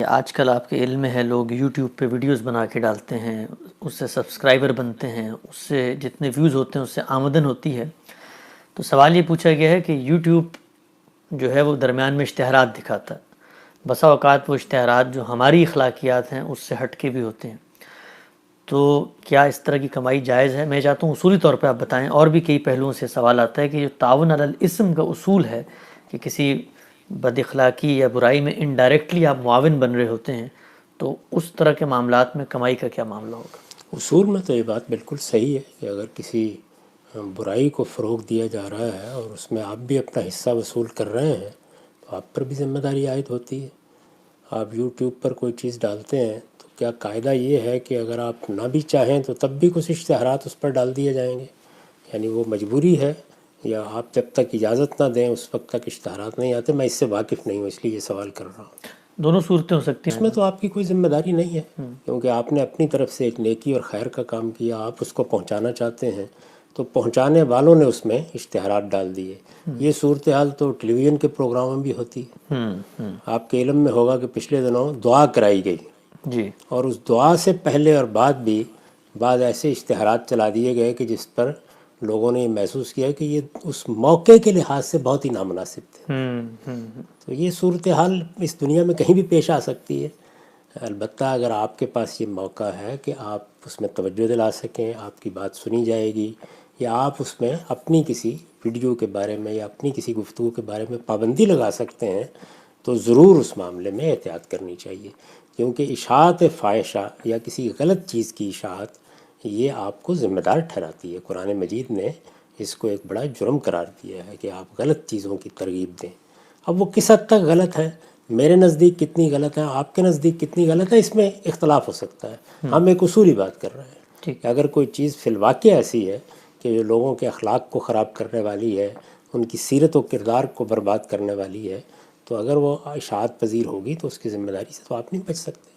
آج کل آپ کے علم میں ہے لوگ یوٹیوب پہ ویڈیوز بنا کے ڈالتے ہیں، اس سے سبسکرائبر بنتے ہیں، اس سے جتنے ویوز ہوتے ہیں اس سے آمدن ہوتی ہے۔ تو سوال یہ پوچھا گیا ہے کہ یوٹیوب جو ہے وہ درمیان میں اشتہارات دکھاتا ہے، بسا اوقات وہ اشتہارات جو ہماری اخلاقیات ہیں اس سے ہٹ کے بھی ہوتے ہیں، تو کیا اس طرح کی کمائی جائز ہے؟ میں چاہتا ہوں اصولی طور پہ آپ بتائیں۔ اور بھی کئی پہلوؤں سے سوال آتا ہے کہ جو تعاون علی الاسم کا اصول ہے کہ کسی بد اخلاقی یا برائی میں انڈائریکٹلی آپ معاون بن رہے ہوتے ہیں، تو اس طرح کے معاملات میں کمائی کا کیا معاملہ ہوگا؟ اصول میں تو یہ بات بالکل صحیح ہے کہ اگر کسی برائی کو فروغ دیا جا رہا ہے اور اس میں آپ بھی اپنا حصہ وصول کر رہے ہیں تو آپ پر بھی ذمہ داری عائد ہوتی ہے۔ آپ یوٹیوب پر کوئی چیز ڈالتے ہیں تو کیا قاعدہ یہ ہے کہ اگر آپ نہ بھی چاہیں تو تب بھی کچھ اشتہارات اس پر ڈال دیے جائیں گے؟ یعنی وہ مجبوری ہے، یا آپ جب تک اجازت نہ دیں اس وقت تک اشتہارات نہیں آتے؟ میں اس سے واقف نہیں ہوں، اس لیے یہ سوال کر رہا ہوں۔ دونوں صورتیں ہو سکتی اس ہیں۔ میں تو آپ کی کوئی ذمہ داری نہیں ہے، کیونکہ آپ نے اپنی طرف سے ایک نیکی اور خیر کا کام کیا، آپ اس کو پہنچانا چاہتے ہیں، تو پہنچانے والوں نے اس میں اشتہارات ڈال دیے۔ یہ صورتحال تو ٹیلی ویژن کے پروگراموں میں بھی ہوتی ہے۔ آپ کے علم میں ہوگا کہ پچھلے دنوں دعا کرائی گئی، جی اور اس دعا سے پہلے اور بعد بھی بعض ایسے اشتہارات چلا دیے گئے کہ جس پر لوگوں نے یہ محسوس کیا کہ یہ اس موقع کے لحاظ سے بہت ہی نامناسب تھے۔ تو یہ صورتحال اس دنیا میں کہیں بھی پیش آ سکتی ہے۔ البتہ اگر آپ کے پاس یہ موقع ہے کہ آپ اس میں توجہ دلا سکیں، آپ کی بات سنی جائے گی، یا آپ اس میں اپنی کسی ویڈیو کے بارے میں یا اپنی کسی گفتگو کے بارے میں پابندی لگا سکتے ہیں، تو ضرور اس معاملے میں احتیاط کرنی چاہیے، کیونکہ اشاعت فاحشہ یا کسی غلط چیز کی اشاعت یہ آپ کو ذمہ دار ٹھہراتی ہے۔ قرآن مجید نے اس کو ایک بڑا جرم قرار دیا ہے کہ آپ غلط چیزوں کی ترغیب دیں۔ اب وہ کس حد تک غلط ہے، میرے نزدیک کتنی غلط ہے، آپ کے نزدیک کتنی غلط ہے، اس میں اختلاف ہو سکتا ہے۔ ہم ایک اصولی بات کر رہے ہیں ٹھیک۔ کہ اگر کوئی چیز فی الواقع ایسی ہے کہ جو لوگوں کے اخلاق کو خراب کرنے والی ہے، ان کی سیرت و کردار کو برباد کرنے والی ہے، تو اگر وہ اشاعت پذیر ہوگی تو اس کی ذمہ داری سے تو آپ نہیں بچ سکتے۔